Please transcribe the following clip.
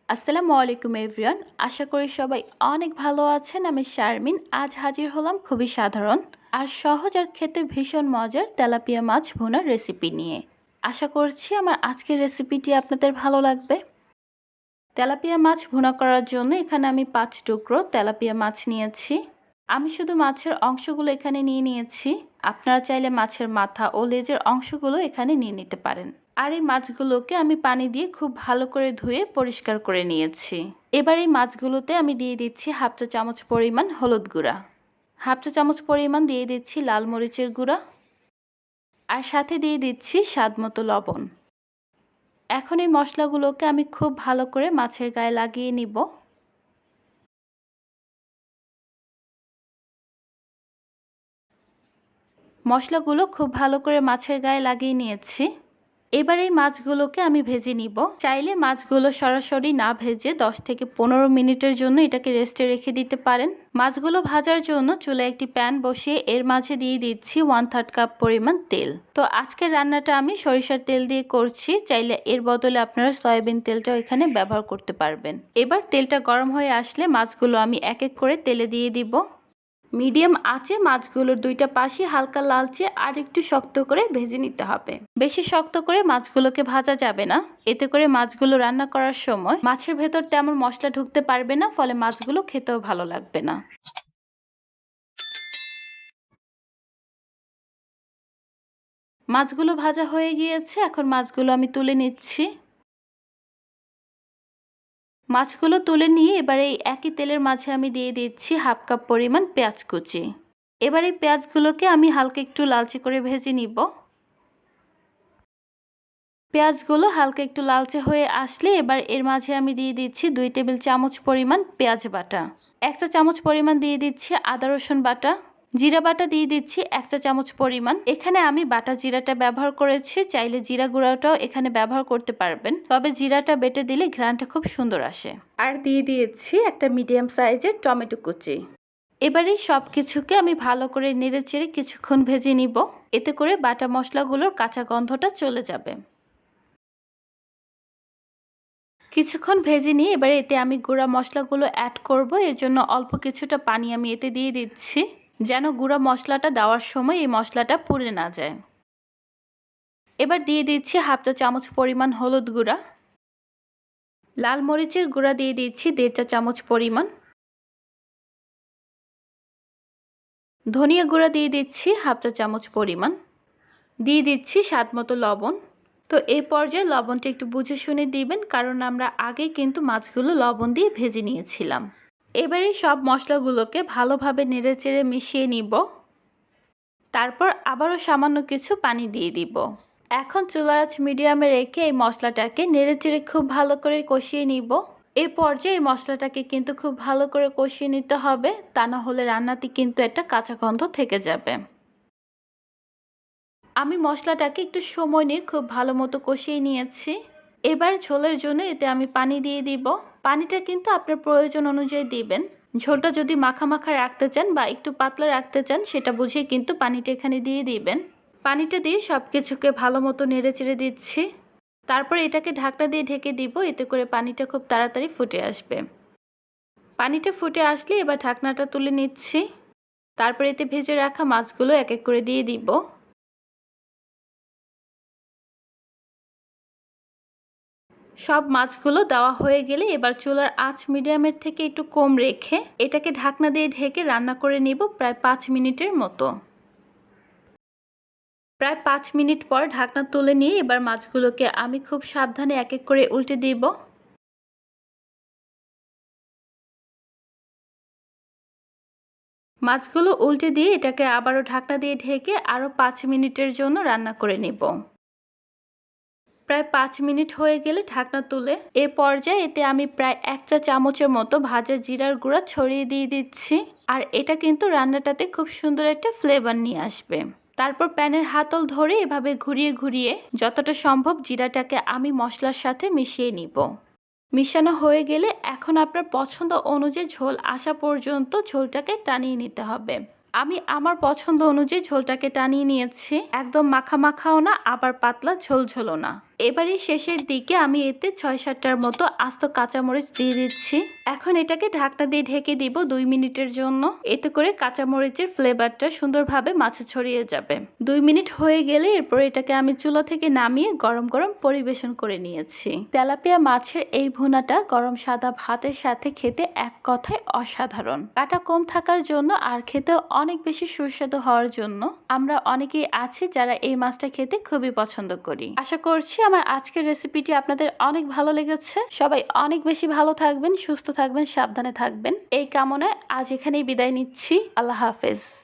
আসসালামু আলাইকুম এভরিওয়ান। আশা করি সবাই অনেক ভালো আছেন। আমি শারমিন। আজ হাজির হলাম খুবই সাধারণ আর সহজ আর খেতে ভীষণ মজার তেলাপিয়া মাছ ভুনার রেসিপি নিয়ে। আশা করছি আমার আজকের রেসিপিটি আপনাদের ভালো লাগবে। তেলাপিয়া মাছ ভুনা করার জন্য এখানে আমি ৫ টুকরো তেলাপিয়া মাছ নিয়েছি। আমি শুধু মাছের অংশগুলো এখানে নিয়েছি। আপনারা চাইলে মাছের মাথা ও লেজের অংশগুলো এখানে নিয়ে নিতে পারেন। আর এই মাছগুলোকে আমি পানি দিয়ে খুব ভালো করে ধুয়ে পরিষ্কার করে নিয়েছি। এবার এই মাছগুলোতে আমি দিয়ে দিচ্ছি 1/2 চা চামচ পরিমাণ হলুদ গুঁড়া, 1/2 চা চামচ পরিমাণ দিয়ে দিচ্ছি লাল মরিচের গুঁড়া, আর সাথে দিয়ে দিচ্ছি স্বাদমতো লবণ। এখন এই মশলাগুলোকে আমি খুব ভালো করে মাছের গায়ে লাগিয়ে নিব। মশলাগুলো খুব ভালো করে মাছের গায়ে লাগিয়ে নিয়েছি। এবার এই মাছগুলোকে আমি ভেজে নিব। চাইলে মাছগুলো সরাসরি না ভেজে 10 থেকে 15 মিনিটের জন্য এটাকে রেস্টে রেখে দিতে পারেন। মাছগুলো ভাজার জন্য চুলায় একটি প্যান বসিয়ে এর মাঝে দিয়ে দিচ্ছি 1/3 কাপ পরিমাণ তেল। তো আজকের রান্নাটা আমি সরিষার তেল দিয়ে করছি, চাইলে এর বদলে আপনারা সয়াবিন তেলটাও এখানে ব্যবহার করতে পারবেন। এবার তেলটা গরম হয়ে আসলে মাছগুলো আমি এক এক করে তেলে দিয়ে দিব। মিডিয়াম আঁচে মাছগুলোর দুইটা পাশই হালকা লালচে আর একটু শক্ত করে ভেজে নিতে হবে। বেশি শক্ত করে মাছগুলোকে ভাজা যাবে না, এতে করে মাছগুলো রান্না করার সময় মাছের ভেতর তেমন মশলা ঢুকতে পারবে না, ফলে মাছগুলো খেতেও ভালো লাগবে না। মাছগুলো ভাজা হয়ে গিয়েছে, এখন মাছগুলো আমি তুলে নিচ্ছি। মাছগুলো তুলে নিয়ে এবার এই একই তেলের মাঝে আমি দিয়ে দিচ্ছি 1/2 কাপ পরিমাণ পেঁয়াজ কুচি। এবার এই পেঁয়াজগুলোকে আমি হালকা একটু লালচে করে ভেজে নিব। পেঁয়াজগুলো হালকা একটু লালচে হয়ে আসলে এবার এর মাঝে আমি দিয়ে দিচ্ছি 2 টেবিল চামচ পরিমাণ পেঁয়াজ বাটা, 1 চা চামচ পরিমাণ দিয়ে দিচ্ছি আদা রসুন বাটা, জিরা বাটা দিয়ে দিচ্ছি 1 চা চামচ পরিমাণ। এখানে আমি বাটা জিরাটা ব্যবহার করেছি, চাইলে জিরা গুঁড়াটাও এখানে ব্যবহার করতে পারবেন, তবে জিরাটা বেটে দিলে ঘ্রাণটা খুব সুন্দর আসে। আর দিয়ে দিয়েছি একটা মিডিয়াম সাইজের টমেটো কুচি। এবারে সব কিছুকে আমি ভালো করে নেড়েচেড়ে কিছুক্ষণ ভেজে নিব, এতে করে বাটা মশলাগুলোর কাঁচা গন্ধটা চলে যাবে। কিছুক্ষণ ভেজে নিয়ে এবারে এতে আমি গুঁড়া মশলাগুলো অ্যাড করব। এর জন্য অল্প কিছুটা পানি আমি এতে দিয়ে দিচ্ছি, যেন গুঁড়া মশলাটা দেওয়ার সময় এই মশলাটা পুড়ে না যায়। এবার দিয়ে দিচ্ছি 1/2 চা চামচ পরিমাণ হলুদ গুঁড়া, লাল মরিচের গুঁড়া দিয়ে দিচ্ছি 1/2 চা চামচ পরিমাণ, ধনিয়া গুঁড়া দিয়ে দিচ্ছি 1/2 চা চামচ পরিমাণ, দিয়ে দিচ্ছি স্বাদমতো লবণ। তো এই পর্যায়ে লবণটা একটু বুঝে শুনে দিবেন, কারণ আমরা আগে কিন্তু মাছগুলো লবণ দিয়ে ভেজে নিয়েছিলাম। এবারে সব মশলাগুলোকে ভালোভাবে নেড়েচেড়ে মিশিয়ে নিব, তারপর আবারও সামান্য কিছু পানি দিয়ে দিব। এখন চুলার আঁচ মিডিয়ামে রেখে এই মশলাটাকে নেড়েচেড়ে খুব ভালো করে কষিয়ে নিব। এই পর্যায়ে এই মশলাটাকে কিন্তু খুব ভালো করে কষিয়ে নিতে হবে, তা না হলে রান্নাতে কিন্তু একটা কাঁচা গন্ধ থেকে যাবে। আমি মশলাটাকে একটু সময় নিয়ে খুব ভালো মতো কষিয়ে নিয়েছি। এবার ঝোলের জন্য এতে আমি পানি দিয়ে দিব। পানিটা কিন্তু আপনার প্রয়োজন অনুযায়ী দিবেন। ঝোলটা যদি মাখা মাখা রাখতে চান বা একটু পাতলা রাখতে চান, সেটা বুঝে কিন্তু পানিটা এখানে দিয়ে দিবেন। পানিটা দিয়ে সব কিছুকে ভালো মতো নেড়ে চেড়ে দিচ্ছি। তারপর এটাকে ঢাকনা দিয়ে ঢেকে দিব, এতে করে পানিটা খুব তাড়াতাড়ি ফুটে আসবে। পানিটা ফুটে আসলে এবার ঢাকনাটা তুলে নিচ্ছি। তারপর এতে ভেজে রাখা মাছগুলো এক এক করে দিয়ে দিব। সব মাছগুলো দেওয়া হয়ে গেলে এবার চুলার আঁচ মিডিয়ামের থেকে একটু কম রেখে এটাকে ঢাকনা দিয়ে ঢেকে রান্না করে নিব প্রায় 5 মিনিটের মতো। প্রায় 5 মিনিট পর ঢাকনা তুলে নিয়ে এবার মাছগুলোকে আমি খুব সাবধানে এক এক করে উল্টে দিব। মাছগুলো উল্টে দিয়ে এটাকে আবারও ঢাকনা দিয়ে ঢেকে আরও 5 মিনিটের জন্য রান্না করে নিব। প্রায় 5 মিনিট হয়ে গেলে ঢাকনা তুলে এ পর্যায়ে এতে আমি প্রায় 1 চা চামচের মতো ভাজা জিরার গুঁড়া ছড়িয়ে দিয়ে দিচ্ছি। আর এটা কিন্তু রান্নাটাতে খুব সুন্দর একটা ফ্লেভার নিয়ে আসবে। তারপর প্যানের হাতল ধরে এভাবে ঘুরিয়ে ঘুরিয়ে যতটা সম্ভব জিরাটাকে আমি মশলার সাথে মিশিয়ে নিব। মিশানো হয়ে গেলে এখন আপনার পছন্দ অনুযায়ী ঝোল আসা পর্যন্ত ঝোলটাকে টানিয়ে নিতে হবে। আমি আমার পছন্দ অনুযায়ী ঝোলটাকে টানিয়ে নিয়েছি, একদম মাখা মাখাও না, আবার পাতলা ঝোল ঝোলও না। এবারে শেষের দিকে আমি এতে ৬-৭টার মতো আস্ত কাঁচামরিচ দিয়ে দিচ্ছি। এখন এটাকে ঢাকনা দিয়ে ঢেকে দিব ২ মিনিটের জন্য। এতে করে কাঁচামরিচের ফ্লেভারটা সুন্দরভাবে মাছে ছড়িয়ে যাবে। ২ মিনিট হয়ে গেলে এরপর এটাকে আমি চুলা থেকে নামিয়ে গরম গরম পরিবেশন করে নিয়েছি। তেলাপিয়া মাছের এই ভুনাটা গরম সাদা ভাতের সাথে খেতে এক কথায় অসাধারণ। কাটা কম থাকার জন্য আর খেতেও অনেক বেশি সুস্বাদু হওয়ার জন্য আমরা অনেকেই আছি যারা এই মাছটা খেতে খুবই পছন্দ করি। আশা করছি আমার আজকের রেসিপিটি আপনাদের অনেক ভালো লেগেছে। সবাই অনেক বেশি ভালো থাকবেন, সুস্থ থাকবেন, সাবধানে থাকবেন এই কামনায় আজ এখানেই বিদায় নিচ্ছি। আল্লাহ হাফেজ।